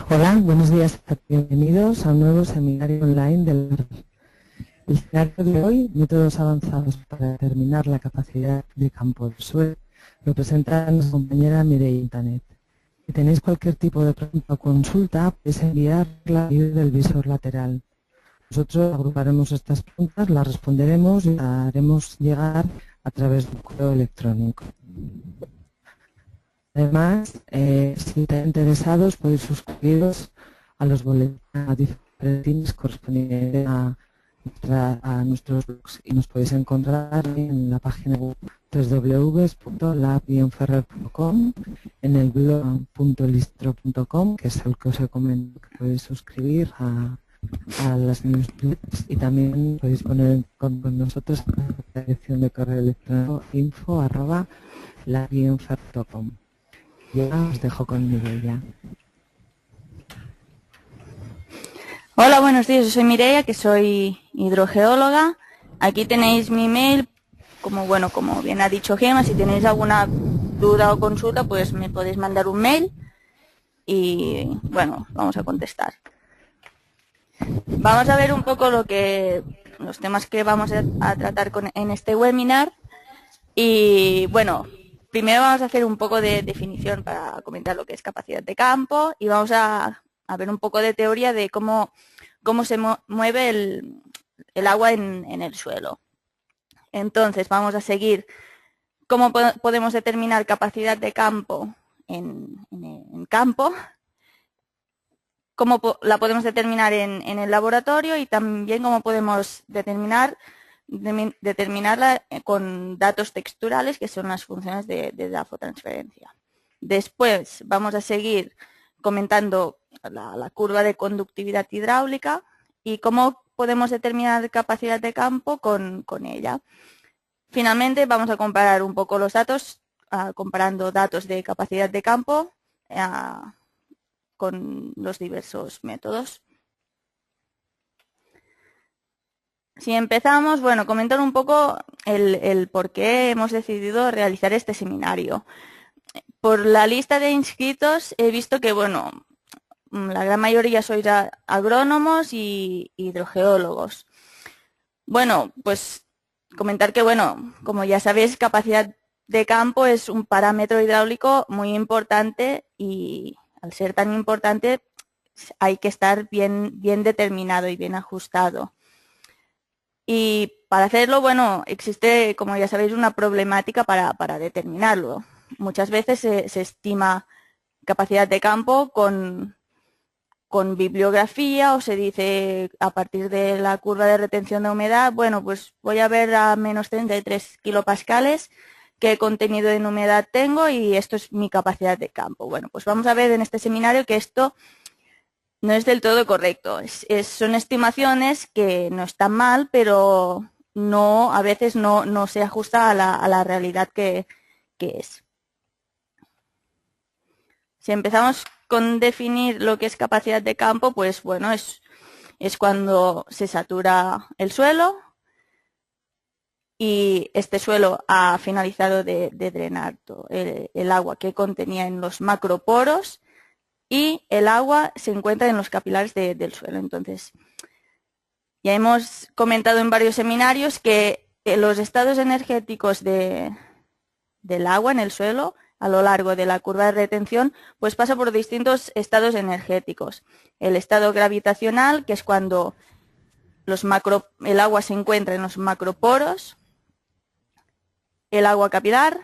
Hola, buenos días. Bienvenidos a un nuevo seminario online del LAR. El seminario de hoy, métodos avanzados para determinar la capacidad de campo del suelo, lo presenta nuestra compañera Mireia Intanet. Si tenéis cualquier tipo de pregunta o consulta, podéis enviarla a través del visor lateral. Nosotros agruparemos estas preguntas, las responderemos y las haremos llegar a través de un correo electrónico. Además, si estáis interesados, podéis suscribiros a los boletines correspondientes a nuestros blogs y nos podéis encontrar en la página web www.lab-ferrer.com, en el blog .listro.com, que es el que os he comentado, que podéis suscribir a las newsletters, y también podéis poner con nosotros la dirección de correo electrónico info@lab-ferrer.com. Ya os dejo con Mireia. Hola, buenos días, yo soy Mireia, que soy hidrogeóloga. Aquí tenéis mi email, como bien ha dicho Gemma. Si tenéis alguna duda o consulta, pues me podéis mandar un mail y bueno, vamos a contestar. Vamos a ver un poco los temas que vamos a tratar en este webinar. Y bueno, primero vamos a hacer un poco de definición para comentar lo que es capacidad de campo, y vamos a ver un poco de teoría de cómo se mueve el agua en el suelo. Entonces vamos a seguir cómo podemos determinar capacidad de campo en campo, cómo la podemos determinar en el laboratorio, y también cómo podemos determinarla con datos texturales, que son las funciones de dafotransferencia. Después vamos a seguir comentando la curva de conductividad hidráulica y cómo podemos determinar capacidad de campo con ella. Finalmente vamos a comparar un poco los datos, comparando datos de capacidad de campo con los diversos métodos. Si empezamos, bueno, comentar un poco el por qué hemos decidido realizar este seminario. Por la lista de inscritos he visto que, bueno, la gran mayoría sois agrónomos y hidrogeólogos. Bueno, pues comentar que, bueno, como ya sabéis, capacidad de campo es un parámetro hidráulico muy importante, y al ser tan importante hay que estar bien determinado y bien ajustado. Y para hacerlo, bueno, existe, como ya sabéis, una problemática para determinarlo. Muchas veces se estima capacidad de campo con bibliografía, o se dice a partir de la curva de retención de humedad, bueno, pues voy a ver a menos 33 kilopascales qué contenido en humedad tengo y esto es mi capacidad de campo. Bueno, pues vamos a ver en este seminario que esto no es del todo correcto. Son estimaciones que no están mal, pero a veces no se ajusta a la realidad que es. Si empezamos con definir lo que es capacidad de campo, pues bueno, es cuando se satura el suelo y este suelo ha finalizado de drenar todo el agua que contenía en los macroporos, y el agua se encuentra en los capilares del suelo. Entonces, ya hemos comentado en varios seminarios que los estados energéticos del agua en el suelo a lo largo de la curva de retención, pues pasa por distintos estados energéticos. El estado gravitacional, que es cuando el agua se encuentra en los macroporos. El agua capilar,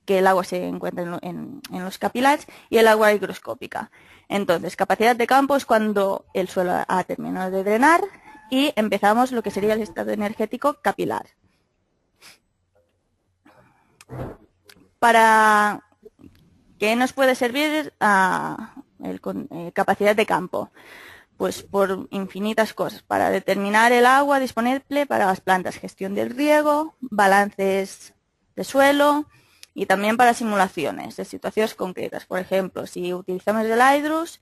que el agua se encuentra en los capilares, y el agua higroscópica. Entonces, capacidad de campo es cuando el suelo ha terminado de drenar y empezamos lo que sería el estado energético capilar. ¿Para qué nos puede servir capacidad de campo? Pues por infinitas cosas. Para determinar el agua disponible para las plantas, gestión del riego, balances de suelo, y también para simulaciones de situaciones concretas. Por ejemplo, si utilizamos el Hydrus,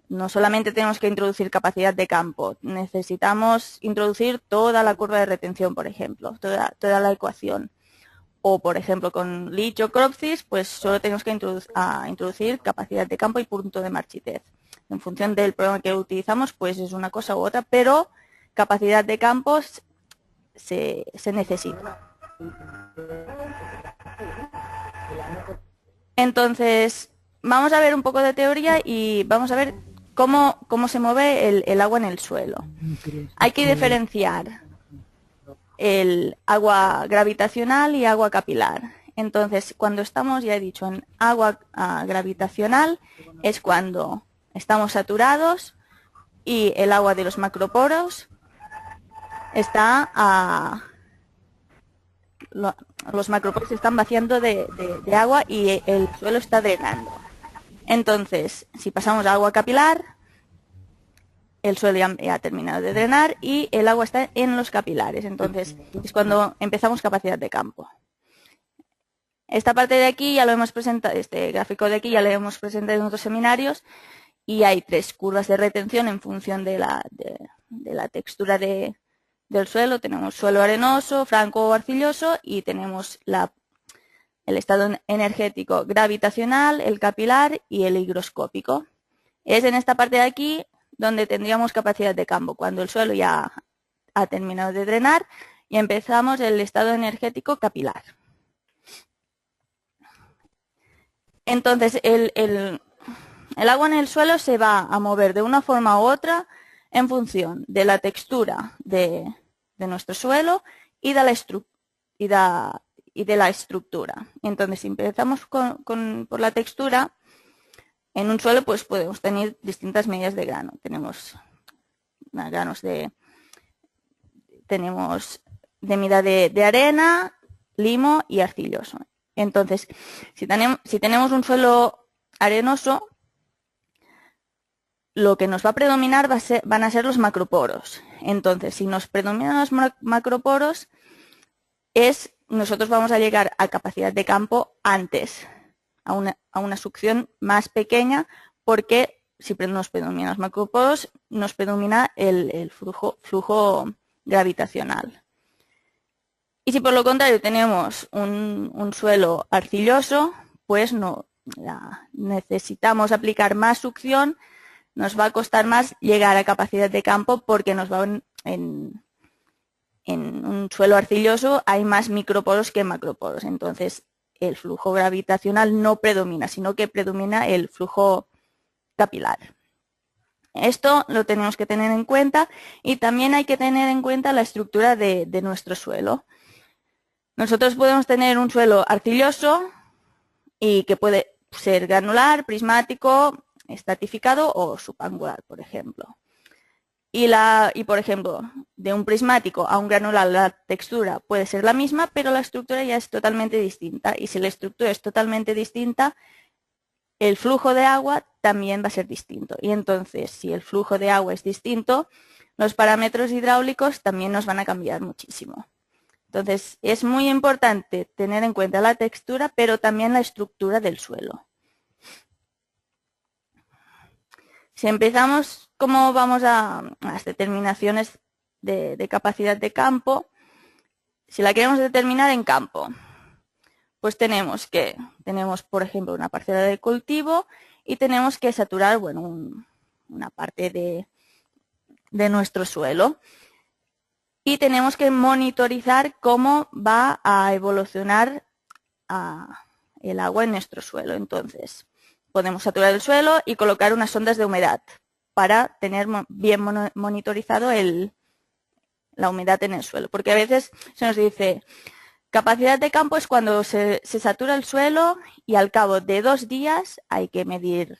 no solamente tenemos que introducir capacidad de campo, necesitamos introducir toda la curva de retención, por ejemplo, toda la ecuación. O, por ejemplo, con Leach o Cropsys, pues solo tenemos que introducir capacidad de campo y punto de marchitez. En función del programa que utilizamos, pues es una cosa u otra, pero capacidad de campos se necesita. Entonces, vamos a ver un poco de teoría y vamos a ver cómo se mueve el agua en el suelo. Hay que diferenciar el agua gravitacional y agua capilar. Entonces, cuando estamos, ya he dicho, en agua gravitacional es cuando estamos saturados y el agua de los macroporos está los macroporos se están vaciando de agua y el suelo está drenando. Entonces, si pasamos a agua capilar, el suelo ya ha terminado de drenar y el agua está en los capilares. Entonces, es cuando empezamos capacidad de campo. Esta parte de aquí ya lo hemos presentado, este gráfico de aquí ya lo hemos presentado en otros seminarios y hay 3 curvas de retención en función de la textura del suelo. Tenemos suelo arenoso, franco o arcilloso y tenemos el estado energético gravitacional, el capilar y el higroscópico. Es en esta parte de aquí donde tendríamos capacidad de campo, cuando el suelo ya ha terminado de drenar y empezamos el estado energético capilar. Entonces, el agua en el suelo se va a mover de una forma u otra en función de la textura de nuestro suelo y de la estructura. Entonces, si empezamos por la textura, en un suelo pues podemos tener distintas medidas de grano. Tenemos granos tenemos de medida de arena, limo y arcilloso. Entonces, si tenemos un suelo arenoso, lo que nos va a predominar van a ser los macroporos. Entonces, si nos predominan los macroporos, nosotros vamos a llegar a capacidad de campo antes, a una succión más pequeña, porque si nos predominan los macroporos, nos predomina el flujo gravitacional. Y si por lo contrario tenemos un suelo arcilloso, pues necesitamos aplicar más succión, nos va a costar más llegar a capacidad de campo porque en un suelo arcilloso hay más microporos que macroporos. Entonces el flujo gravitacional no predomina, sino que predomina el flujo capilar. Esto lo tenemos que tener en cuenta y también hay que tener en cuenta la estructura de nuestro suelo. Nosotros podemos tener un suelo arcilloso y que puede ser granular, prismático, estratificado o subangular, por ejemplo. Y por ejemplo, de un prismático a un granular la textura puede ser la misma, pero la estructura ya es totalmente distinta. Y si la estructura es totalmente distinta, el flujo de agua también va a ser distinto. Y entonces, si el flujo de agua es distinto, los parámetros hidráulicos también nos van a cambiar muchísimo. Entonces, es muy importante tener en cuenta la textura, pero también la estructura del suelo. Si empezamos, ¿cómo vamos a las determinaciones de capacidad de campo? Si la queremos determinar en campo, pues tenemos, por ejemplo, una parcela de cultivo y tenemos que saturar, una parte de nuestro suelo. Y tenemos que monitorizar cómo va a evolucionar el agua en nuestro suelo. Entonces, podemos saturar el suelo y colocar unas sondas de humedad para tener bien monitorizado la humedad en el suelo. Porque a veces se nos dice, capacidad de campo es cuando se satura el suelo y al cabo de 2 días hay que medir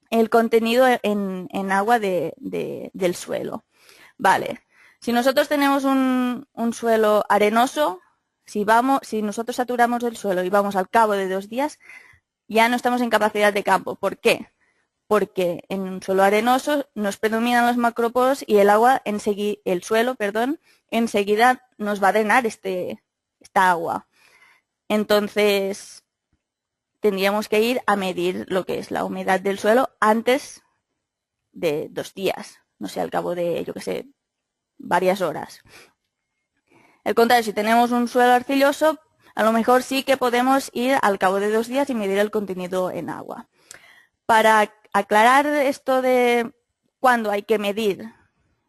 el contenido en agua del suelo. Vale. Si nosotros tenemos un suelo arenoso, si nosotros saturamos el suelo y vamos al cabo de 2 días, ya no estamos en capacidad de campo. ¿Por qué? Porque en un suelo arenoso nos predominan los macroporos y el suelo enseguida nos va a drenar esta agua. Entonces, tendríamos que ir a medir lo que es la humedad del suelo antes de 2 días. No sé, al cabo de, varias horas. Al contrario, si tenemos un suelo arcilloso, a lo mejor sí que podemos ir al cabo de 2 días y medir el contenido en agua. Para aclarar esto de cuándo hay que medir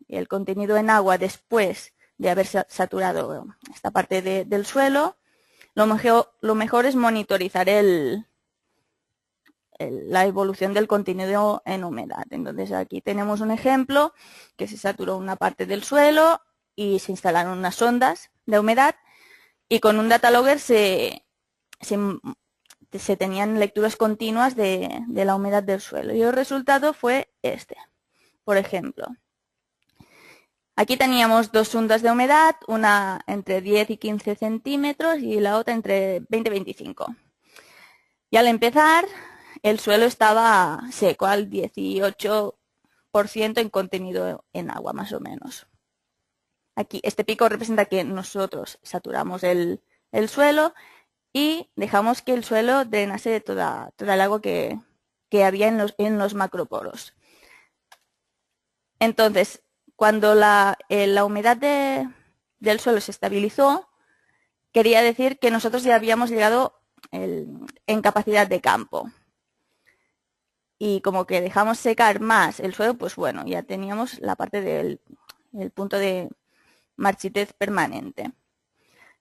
el contenido en agua después de haber saturado esta parte del suelo, lo mejor es monitorizar la evolución del contenido en humedad. Entonces aquí tenemos un ejemplo que se saturó una parte del suelo y se instalaron unas sondas de humedad y con un data logger se tenían lecturas continuas de la humedad del suelo y el resultado fue este. Por ejemplo, aquí teníamos dos sondas de humedad, una entre 10 y 15 centímetros y la otra entre 20 y 25. Y al empezar, el suelo estaba seco al 18% en contenido en agua, más o menos. Aquí este pico representa que nosotros saturamos el suelo y dejamos que el suelo drenase toda el agua que había en los macroporos. Entonces, cuando la humedad del suelo se estabilizó, quería decir que nosotros ya habíamos llegado en capacidad de campo. Y como que dejamos secar más el suelo, pues bueno, ya teníamos la parte del punto de marchitez permanente.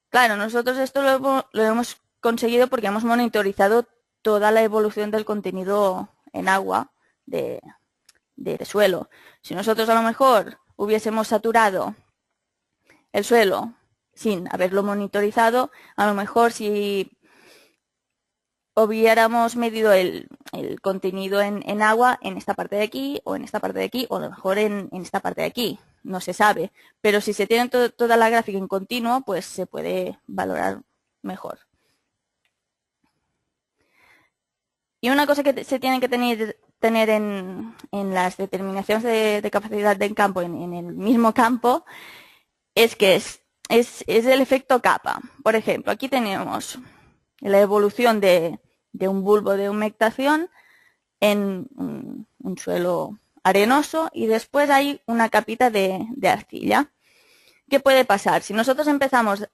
Claro, nosotros esto lo hemos conseguido porque hemos monitorizado toda la evolución del contenido en agua de suelo. Si nosotros a lo mejor hubiésemos saturado el suelo sin haberlo monitorizado, a lo mejor si hubiéramos medido el contenido en agua en esta parte de aquí o en esta parte de aquí o a lo mejor en esta parte de aquí, no se sabe, pero si se tiene toda la gráfica en continuo, pues se puede valorar mejor. Y una cosa que se tiene que tener en las determinaciones de capacidad de campo en el mismo campo es que es el efecto capa. Por ejemplo, aquí tenemos la evolución de un bulbo de humectación en un suelo arenoso y después hay una capita de arcilla. ¿Qué puede pasar? Si nosotros empezamos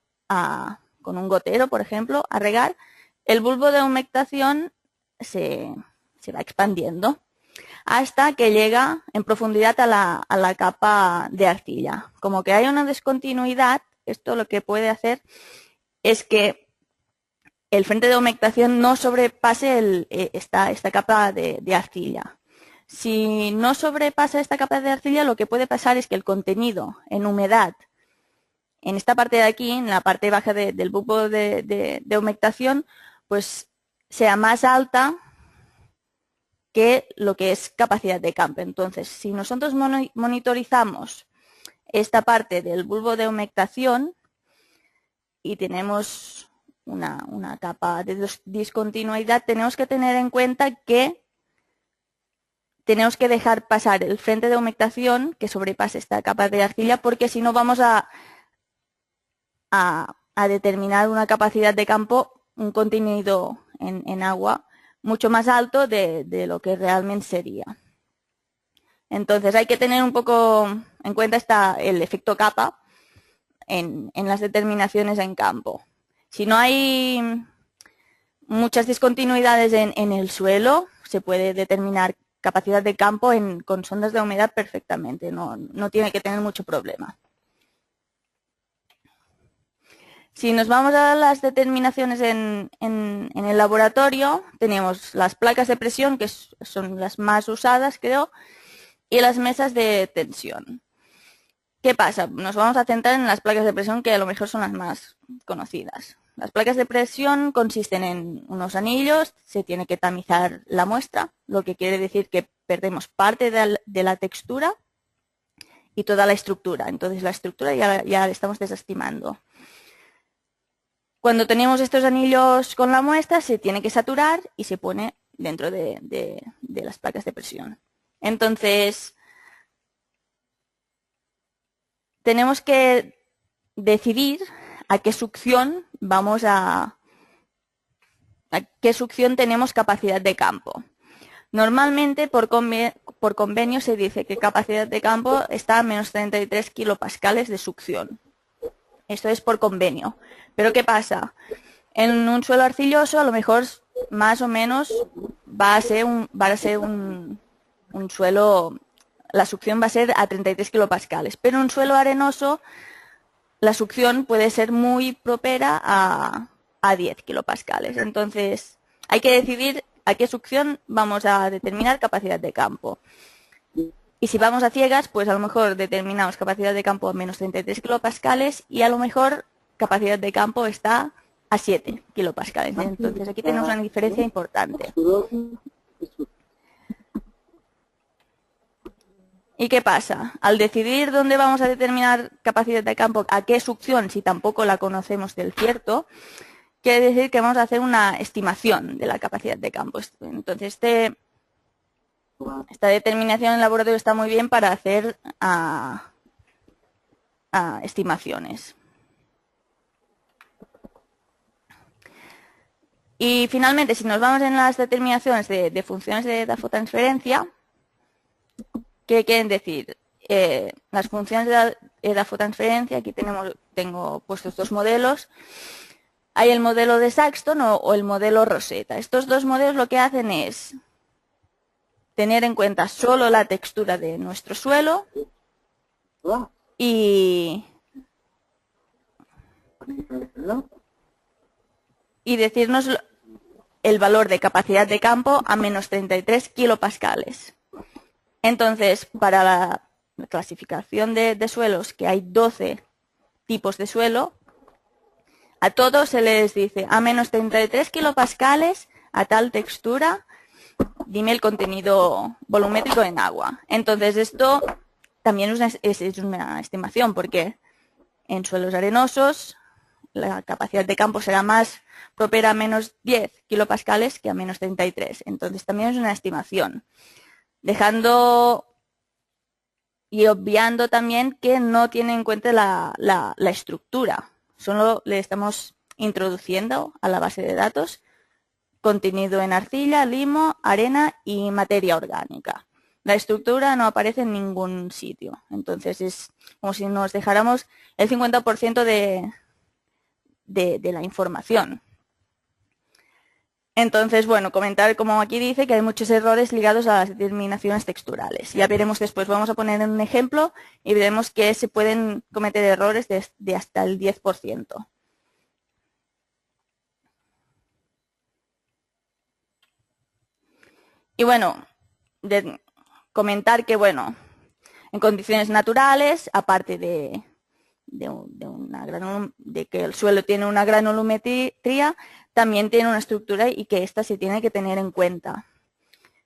con un gotero, por ejemplo, a regar, el bulbo de humectación se va expandiendo hasta que llega en profundidad a la capa de arcilla. Como que hay una descontinuidad, esto lo que puede hacer es que el frente de humectación no sobrepase esta capa de arcilla. Si no sobrepasa esta capa de arcilla, lo que puede pasar es que el contenido en humedad en esta parte de aquí, en la parte baja del bulbo de humectación, pues sea más alta que lo que es capacidad de campo. Entonces, si nosotros monitorizamos esta parte del bulbo de humectación y tenemos una capa de discontinuidad, tenemos que tener en cuenta que tenemos que dejar pasar el frente de humectación que sobrepase esta capa de arcilla, porque si no vamos a determinar una capacidad de campo, un contenido en agua mucho más alto de lo que realmente sería. Entonces hay que tener un poco en cuenta el efecto capa en las determinaciones en campo. Si no hay muchas discontinuidades en el suelo, se puede determinar capacidad de campo con sondas de humedad perfectamente, no tiene que tener mucho problema. Si nos vamos a las determinaciones en el laboratorio, tenemos las placas de presión, que son las más usadas, creo, y las mesas de tensión. ¿Qué pasa? Nos vamos a centrar en las placas de presión, que a lo mejor son las más conocidas. Las placas de presión consisten en unos anillos, se tiene que tamizar la muestra, lo que quiere decir que perdemos parte de la textura y toda la estructura. Entonces la estructura ya la estamos desestimando. Cuando tenemos estos anillos con la muestra, se tiene que saturar y se pone dentro de las placas de presión. Entonces, tenemos que decidir a qué succión qué succión tenemos capacidad de campo. Normalmente por convenio se dice que capacidad de campo está a menos 33 kilopascales de succión. Esto es por convenio. Pero ¿qué pasa? En un suelo arcilloso a lo mejor más o menos va a ser un suelo, la succión va a ser a 33 kilopascales, pero en un suelo arenoso la succión puede ser muy propera a 10 kilopascales. Entonces, hay que decidir a qué succión vamos a determinar capacidad de campo. Y si vamos a ciegas, pues a lo mejor determinamos capacidad de campo a menos 33 kilopascales y a lo mejor capacidad de campo está a 7 kilopascales. Entonces, aquí tenemos una diferencia importante. ¿Y qué pasa? Al decidir dónde vamos a determinar capacidad de campo, a qué succión, si tampoco la conocemos del cierto, quiere decir que vamos a hacer una estimación de la capacidad de campo. Entonces, esta determinación en laboratorio está muy bien para hacer estimaciones. Y finalmente, si nos vamos en las determinaciones de funciones de edafotransferencia, ¿qué quieren decir? Las funciones de edafotransferencia, aquí tengo puestos dos modelos. Hay el modelo de Saxton o el modelo Rosetta. Estos dos modelos lo que hacen es tener en cuenta solo la textura de nuestro suelo y decirnos el valor de capacidad de campo a menos 33 kilopascales. Entonces, para la clasificación de suelos, que hay 12 tipos de suelo, a todos se les dice a menos 33 kilopascales, a tal textura, dime el contenido volumétrico en agua. Entonces, esto también es una estimación, porque en suelos arenosos la capacidad de campo será más propera a menos 10 kilopascales que a menos 33. Entonces, también es una estimación. Dejando y obviando también que no tiene en cuenta la estructura. Solo le estamos introduciendo a la base de datos contenido en arcilla, limo, arena y materia orgánica. La estructura no aparece en ningún sitio. Entonces es como si nos dejáramos el 50% de la información. Entonces, bueno, comentar, como aquí dice, que hay muchos errores ligados a las determinaciones texturales. Ya veremos después, vamos a poner un ejemplo y veremos que se pueden cometer errores de hasta el 10%. Y bueno, comentar que, bueno, en condiciones naturales, aparte de que el suelo tiene una granulometría, también tiene una estructura y que ésta se tiene que tener en cuenta.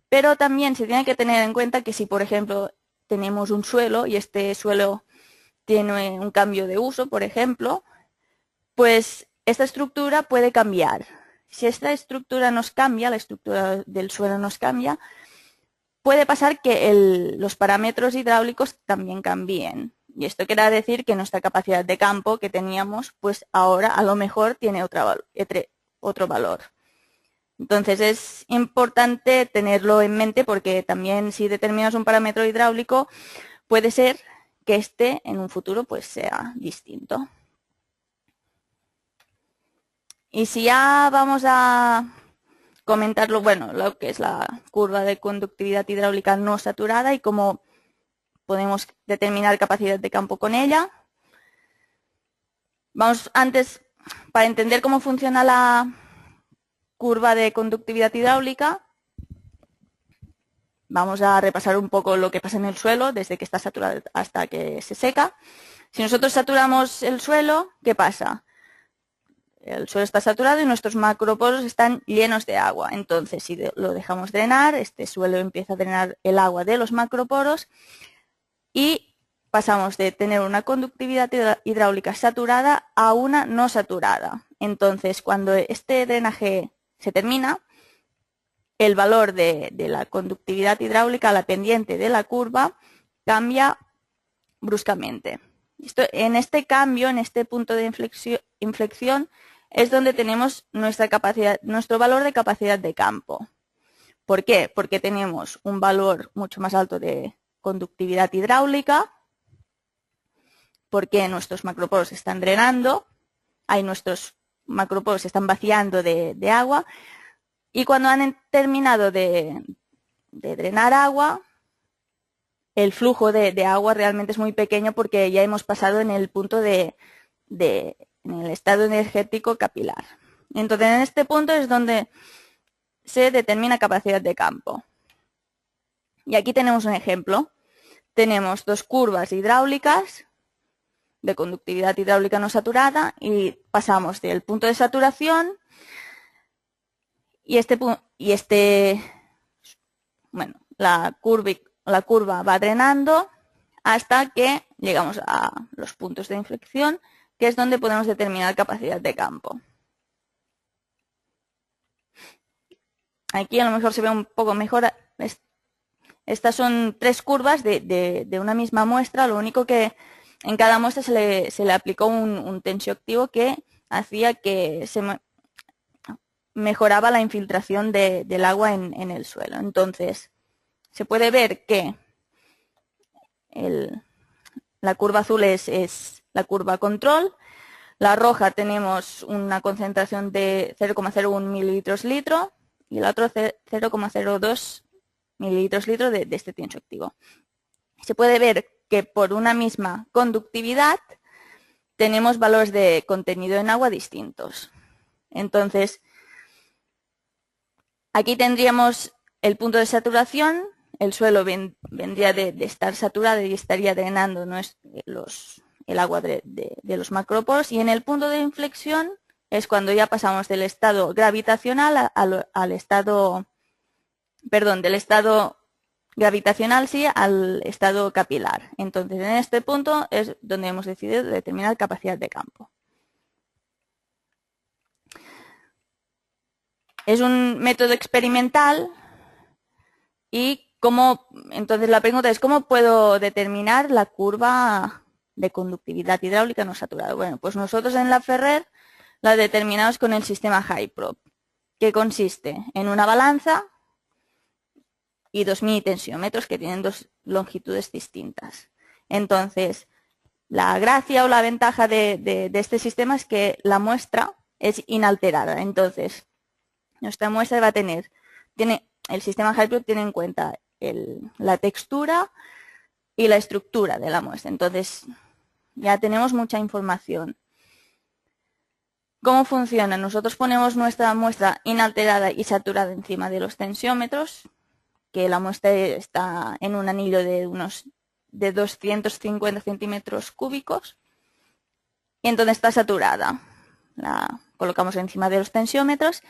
Pero también se tiene que tener en cuenta que si, por ejemplo, tenemos un suelo y este suelo tiene un cambio de uso, por ejemplo, pues esta estructura puede cambiar. Si esta estructura nos cambia, la estructura del suelo nos cambia, puede pasar que los parámetros hidráulicos también cambien. Y esto quiere decir que nuestra capacidad de campo que teníamos, pues ahora a lo mejor tiene otro valor. Entonces es importante tenerlo en mente porque también si determinas un parámetro hidráulico, puede ser que este en un futuro pues sea distinto. Y si ya vamos a comentar lo que es la curva de conductividad hidráulica no saturada y cómo podemos determinar capacidad de campo con ella. Vamos antes, para entender cómo funciona la curva de conductividad hidráulica, vamos a repasar un poco lo que pasa en el suelo desde que está saturado hasta que se seca. Si nosotros saturamos el suelo, ¿qué pasa? El suelo está saturado y nuestros macroporos están llenos de agua. Entonces, si lo dejamos drenar, este suelo empieza a drenar el agua de los macroporos y pasamos de tener una conductividad hidráulica saturada a una no saturada. Entonces, cuando este drenaje se termina, el valor de la conductividad hidráulica, la pendiente de la curva, cambia bruscamente. En este cambio, en este punto de inflexión, es donde tenemos nuestro valor de capacidad de campo. ¿Por qué? Porque tenemos un valor mucho más alto de conductividad hidráulica, porque nuestros macroporos están drenando, nuestros macroporos se están vaciando de agua, y cuando han terminado de drenar agua, el flujo de agua realmente es muy pequeño porque ya hemos pasado en el punto en el estado energético capilar. Entonces, en este punto es donde se determina capacidad de campo. Y aquí tenemos un ejemplo. Tenemos dos curvas hidráulicas de conductividad hidráulica no saturada y pasamos del punto de saturación y la curva va drenando hasta que llegamos a los puntos de inflexión, que es donde podemos determinar capacidad de campo. Aquí a lo mejor se ve un poco mejor. Estas son tres curvas de una misma muestra, lo único que en cada muestra se le aplicó un tensioactivo que hacía que se mejoraba la infiltración del agua en el suelo. Entonces, se puede ver que la curva azul es la curva control, la roja tenemos una concentración de 0,01 mililitros litro y la otra 0,02 mililitros litro de este tensioactivo. Se puede ver que por una misma conductividad tenemos valores de contenido en agua distintos. Entonces, aquí tendríamos el punto de saturación, el suelo vendría de estar saturado y estaría drenando el agua de los macroporos, y en el punto de inflexión es cuando ya pasamos del estado gravitacional al estado, perdón, del estado gravitacional sí al estado capilar. Entonces, en este punto es donde hemos decidido determinar capacidad de campo. Es un método experimental y entonces la pregunta es ¿cómo puedo determinar la curva de conductividad hidráulica no saturada? Bueno, pues nosotros en la Ferrer la determinamos con el sistema Hyprop, que consiste en una balanza y 2 mini tensiómetros que tienen dos longitudes distintas. Entonces, la gracia o la ventaja de este sistema es que la muestra es inalterada. Entonces, nuestra muestra va a el sistema Hyprop tiene en cuenta la textura y la estructura de la muestra. Entonces, ya tenemos mucha información. ¿Cómo funciona? Nosotros ponemos nuestra muestra inalterada y saturada encima de los tensiómetros, que la muestra está en un anillo de 250 centímetros cúbicos, y entonces está saturada. La colocamos encima de los tensiómetros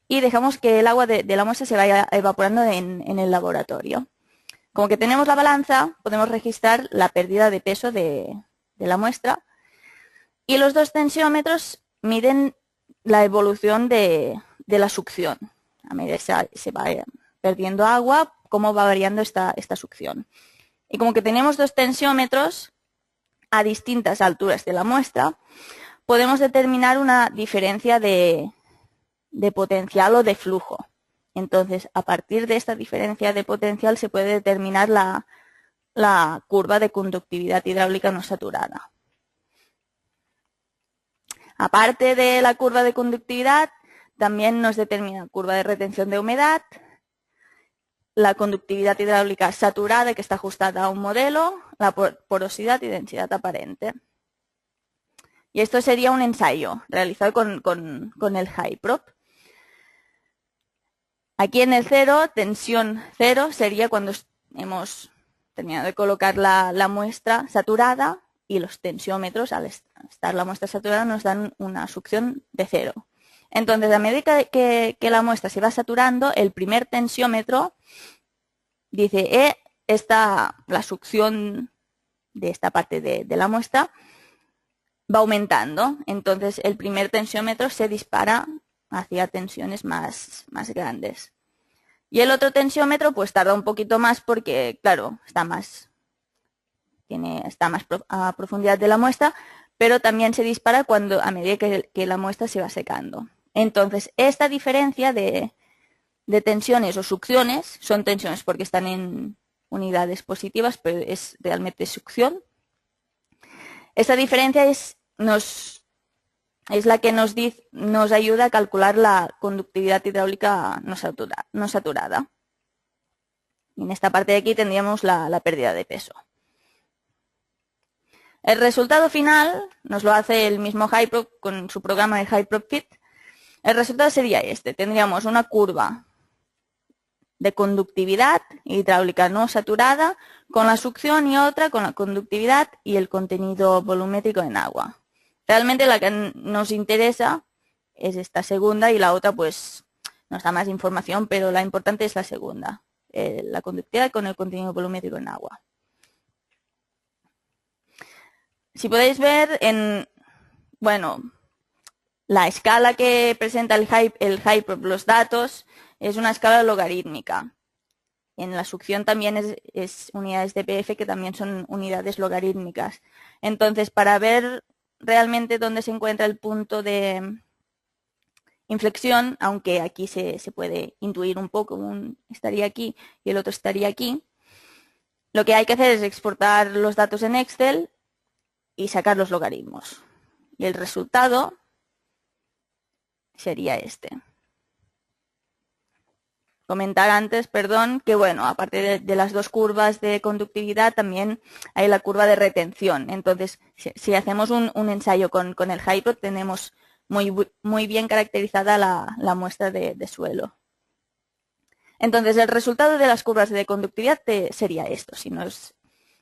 y dejamos que el agua de la muestra se vaya evaporando en el laboratorio. Como que tenemos la balanza, podemos registrar la pérdida de peso de la muestra, y los dos tensiómetros miden la evolución de la succión. A medida que se va perdiendo agua, cómo va variando esta succión. Y como que tenemos dos tensiómetros a distintas alturas de la muestra, podemos determinar una diferencia de potencial o de flujo. Entonces, a partir de esta diferencia de potencial se puede determinar la curva de conductividad hidráulica no saturada. Aparte de la curva de conductividad, también nos determina curva de retención de humedad, la conductividad hidráulica saturada, que está ajustada a un modelo, la porosidad y densidad aparente. Y esto sería un ensayo realizado con el Hyprop. Aquí en el tensión cero, sería cuando hemos terminado de colocar la muestra saturada, y los tensiómetros, al estar la muestra saturada, nos dan una succión de 0. Entonces, a medida que la muestra se va saturando, el primer tensiómetro dice, la succión de esta parte de la muestra va aumentando. Entonces, el primer tensiómetro se dispara hacia tensiones más grandes. Y el otro tensiómetro pues tarda un poquito más porque, claro, está más a profundidad de la muestra, pero también se dispara a medida que la muestra se va secando. Entonces, esta diferencia de tensiones o succiones, son tensiones porque están en unidades positivas, pero es realmente succión. Esta diferencia es la que nos ayuda a calcular la conductividad hidráulica no saturada. En esta parte de aquí tendríamos la pérdida de peso. El resultado final nos lo hace el mismo Hyprop con su programa de Hyprop Fit. El resultado sería este. Tendríamos una curva de conductividad hidráulica no saturada con la succión y otra con la conductividad y el contenido volumétrico en agua. Realmente la que nos interesa es esta segunda y la otra pues nos da más información, pero la importante es la segunda, la conductividad con el contenido volumétrico en agua. Si podéis ver la escala que presenta el Hyprop, los datos, es una escala logarítmica. En la succión también es unidades de PF que también son unidades logarítmicas. Entonces, para ver realmente dónde se encuentra el punto de inflexión, aunque aquí se puede intuir un poco, un estaría aquí y el otro estaría aquí, lo que hay que hacer es exportar los datos en Excel y sacar los logaritmos. Y el resultado sería este. Comentar antes, perdón, que bueno, aparte de las dos curvas de conductividad, también hay la curva de retención. Entonces, si hacemos un ensayo con el Hyprop, tenemos muy bien caracterizada la muestra de suelo. Entonces, el resultado de las curvas de conductividad sería esto. Si nos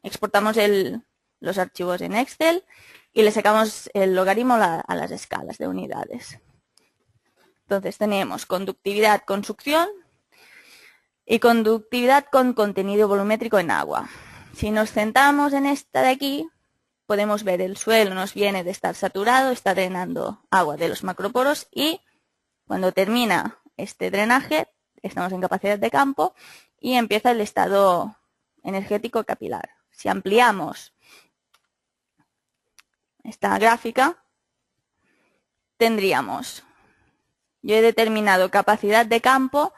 exportamos los archivos en Excel y le sacamos el logaritmo a las escalas de unidades. Entonces, tenemos conductividad con succión y conductividad con contenido volumétrico en agua. Si nos centramos en esta de aquí, podemos ver el suelo nos viene de estar saturado, está drenando agua de los macroporos y cuando termina este drenaje, estamos en capacidad de campo y empieza el estado energético capilar. Si ampliamos esta gráfica, tendríamos, yo he determinado capacidad de campo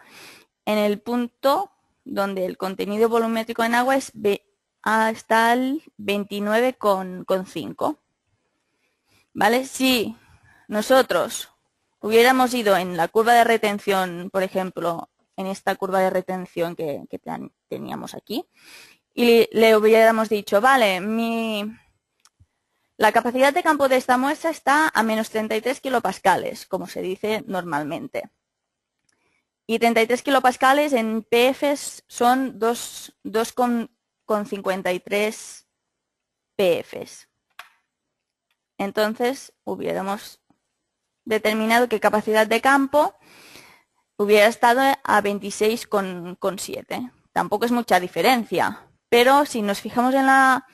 en el punto donde el contenido volumétrico en agua está al 29,5. ¿Vale? Si nosotros hubiéramos ido en la curva de retención, por ejemplo, en esta curva de retención que teníamos aquí, y le hubiéramos dicho, vale, la capacidad de campo de esta muestra está a menos 33 kilopascales, como se dice normalmente. Y 33 kilopascales en PFs son 2,53 PFs. Entonces, hubiéramos determinado que capacidad de campo hubiera estado a 26,7. Tampoco es mucha diferencia, pero si nos fijamos en la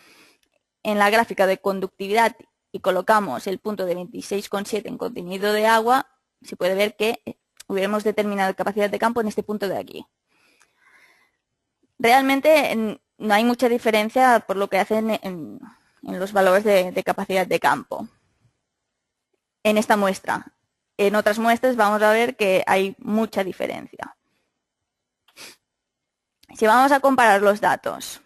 gráfica de conductividad y colocamos el punto de 26,7 en contenido de agua, se puede ver que hubiéramos determinado capacidad de campo en este punto de aquí. Realmente no hay mucha diferencia por lo que hacen en los valores de capacidad de campo en esta muestra. En otras muestras vamos a ver que hay mucha diferencia. Si vamos a comparar los datos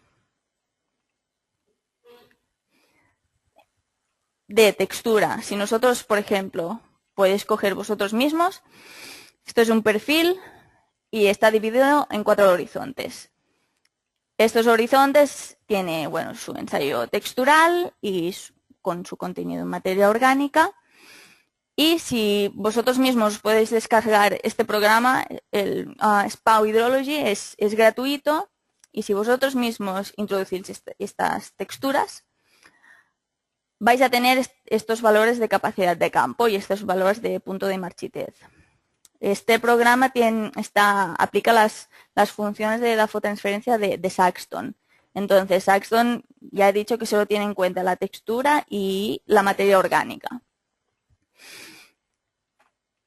de textura, si nosotros, por ejemplo, podéis coger vosotros mismos, esto es un perfil y está dividido en 4 horizontes. Estos horizontes tiene, bueno, su ensayo textural y con su contenido en materia orgánica. Y si vosotros mismos podéis descargar este programa, el SPAO Hydrology, es gratuito. Y si vosotros mismos introducís estas texturas, vais a tener estos valores de capacidad de campo y estos valores de punto de marchitez. Este programa aplica las funciones de la fototransferencia de Saxton. Entonces, Saxton ya he dicho que solo tiene en cuenta la textura y la materia orgánica.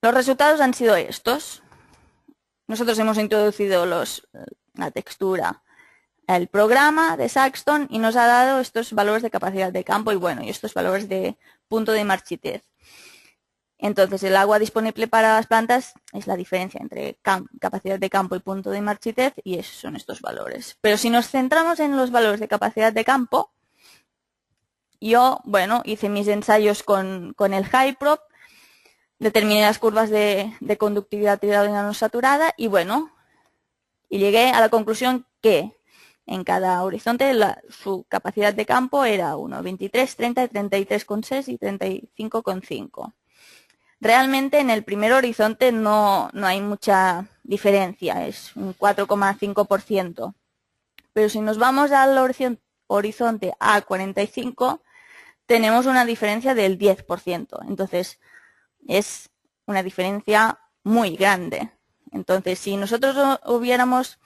Los resultados han sido estos. Nosotros hemos introducido la textura, el programa de Saxton y nos ha dado estos valores de capacidad de campo y bueno, y estos valores de punto de marchitez. Entonces, el agua disponible para las plantas es la diferencia entre capacidad de campo y punto de marchitez y esos son estos valores. Pero si nos centramos en los valores de capacidad de campo, yo, bueno, hice mis ensayos con el Hyprop, determiné las curvas de conductividad hidráulica no saturada y bueno, y llegué a la conclusión que en cada horizonte su capacidad de campo era 1, 23, 30, 33,6 y 35,5. Realmente en el primer horizonte no hay mucha diferencia, es un 4,5%. Pero si nos vamos al horizonte A45, tenemos una diferencia del 10%. Entonces, es una diferencia muy grande. Entonces, si nosotros hubiéramos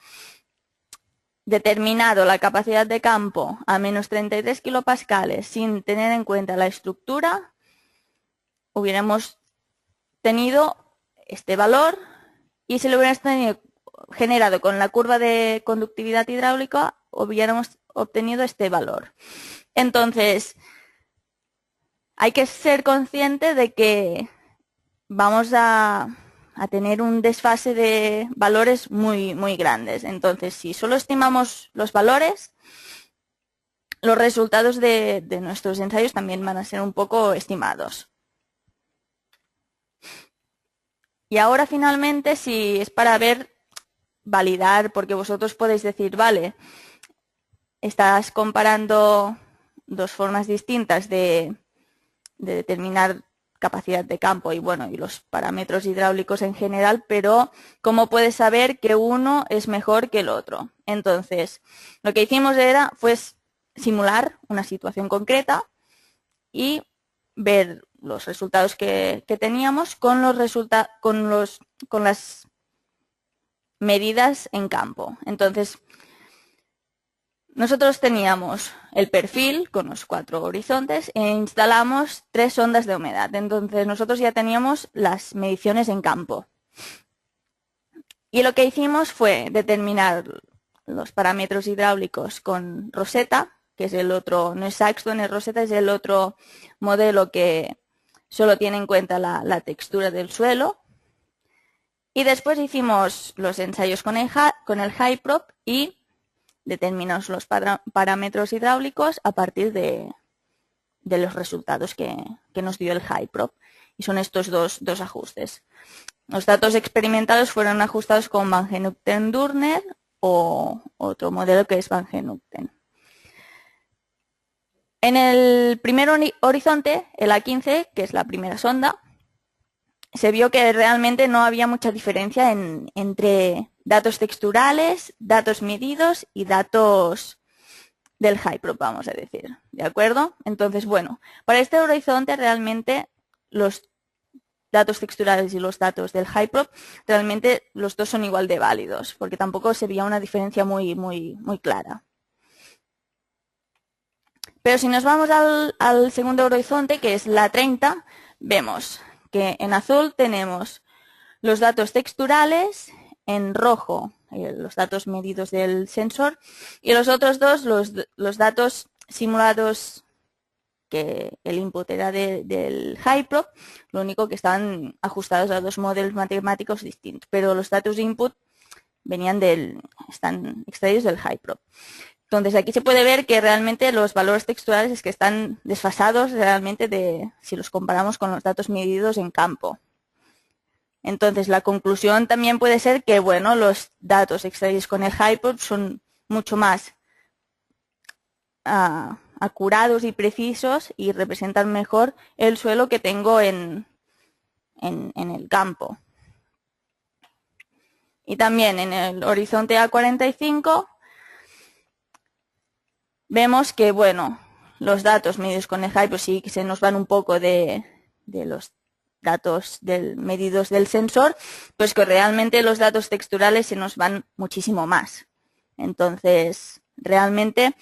determinado la capacidad de campo a menos 33 kilopascales sin tener en cuenta la estructura, hubiéramos tenido este valor y si lo hubiéramos generado con la curva de conductividad hidráulica, hubiéramos obtenido este valor. Entonces, hay que ser consciente de que vamos a tener un desfase de valores muy, muy grandes. Entonces, si solo estimamos los valores, los resultados de nuestros ensayos también van a ser un poco estimados. Y ahora finalmente, si es para validar, porque vosotros podéis decir, vale, estás comparando dos formas distintas de determinar capacidad de campo y bueno, y los parámetros hidráulicos en general, pero ¿cómo puedes saber que uno es mejor que el otro? Entonces, lo que hicimos fue simular una situación concreta y ver los resultados que teníamos con las medidas en campo. Entonces, nosotros teníamos el perfil con los 4 horizontes e instalamos 3 sondas de humedad. Entonces nosotros ya teníamos las mediciones en campo. Y lo que hicimos fue determinar los parámetros hidráulicos con Rosetta, que es el otro, no es Saxton, es Rosetta, es el otro modelo que solo tiene en cuenta la textura del suelo. Y después hicimos los ensayos con el HYPROP y determinamos los parámetros hidráulicos a partir de los resultados que nos dio el HYPROP. Y son estos dos ajustes. Los datos experimentados fueron ajustados con Van Genupten-Durner o otro modelo que es Van Genupten. En el primer horizonte, el A15, que es la primera sonda, se vio que realmente no había mucha diferencia entre datos texturales, datos medidos y datos del HYPROP, vamos a decir, ¿de acuerdo? Entonces, bueno, para este horizonte realmente los datos texturales y los datos del HYPROP, realmente los dos son igual de válidos, porque tampoco se veía una diferencia muy, muy, muy clara. Pero si nos vamos al segundo horizonte, que es la 30, vemos que en azul tenemos los datos texturales, en rojo los datos medidos del sensor y los otros dos los datos simulados que el input era del HYPROP, lo único que estaban ajustados a dos modelos matemáticos distintos, pero los datos de input están extraídos del HYPROP. Entonces aquí se puede ver que realmente los valores texturales es que están desfasados realmente si los comparamos con los datos medidos en campo. Entonces la conclusión también puede ser que bueno, los datos extraídos con el HYPROP son mucho más acurados y precisos y representan mejor el suelo que tengo en el campo. Y también en el horizonte A45 vemos que, bueno, los datos medidos con el HYPROP sí que se nos van un poco de los datos medidos del sensor, pues que realmente los datos texturales se nos van muchísimo más. Entonces, realmente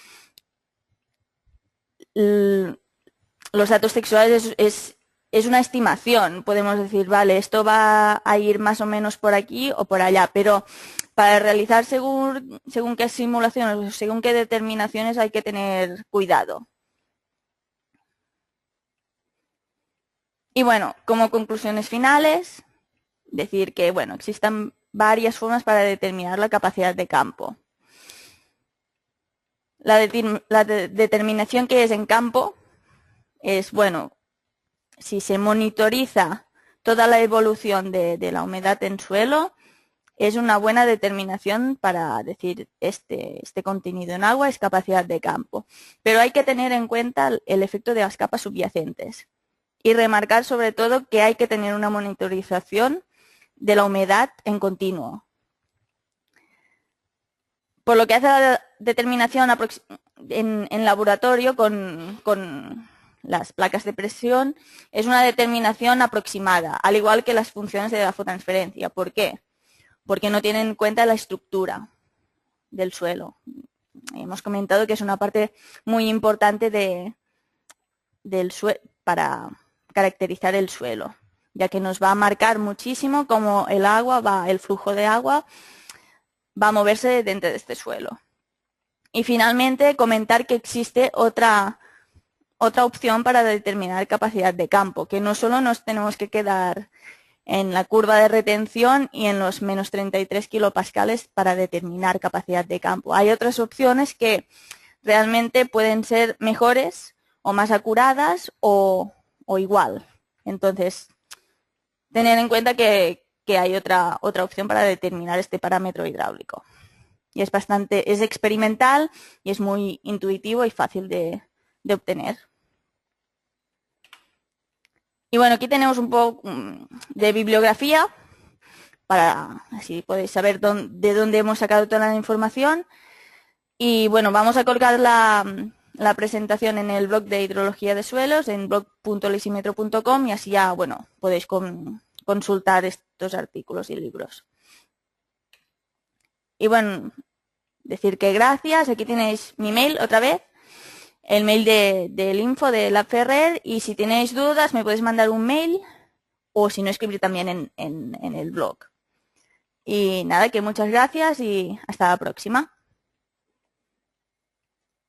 los datos texturales es una estimación. Podemos decir, vale, esto va a ir más o menos por aquí o por allá, pero para realizar según qué simulaciones, según qué determinaciones hay que tener cuidado. Y bueno, como conclusiones finales, decir que bueno, existen varias formas para determinar la capacidad de campo. La determinación que es en campo es, bueno, si se monitoriza toda la evolución de la humedad en suelo, es una buena determinación para decir este contenido en agua es capacidad de campo. Pero hay que tener en cuenta el efecto de las capas subyacentes y remarcar sobre todo que hay que tener una monitorización de la humedad en continuo. Por lo que hace a la determinación en laboratorio con las placas de presión, es una determinación aproximada, al igual que las funciones de la fototransferencia. ¿Por qué? Porque no tienen en cuenta la estructura del suelo. Hemos comentado que es una parte muy importante del suelo para caracterizar el suelo, ya que nos va a marcar muchísimo cómo el flujo de agua va a moverse dentro de este suelo. Y finalmente comentar que existe otra opción para determinar capacidad de campo, que no solo nos tenemos que quedar en la curva de retención y en los menos 33 kilopascales para determinar capacidad de campo. Hay otras opciones que realmente pueden ser mejores o más acuradas o igual. Entonces, tener en cuenta que hay otra opción para determinar este parámetro hidráulico. Y es experimental y es muy intuitivo y fácil de obtener. Y bueno, aquí tenemos un poco de bibliografía, para así podéis saber de dónde hemos sacado toda la información. Y bueno, vamos a colgar la presentación en el blog de hidrología de suelos, en blog.lisimetro.com, y así ya, bueno, podéis consultar estos artículos y libros. Y bueno, decir que gracias. Aquí tenéis mi mail otra vez, el mail del info de Lab Ferrer, y si tenéis dudas me podéis mandar un mail o si no, escribir también en el blog. Y nada, que muchas gracias y hasta la próxima.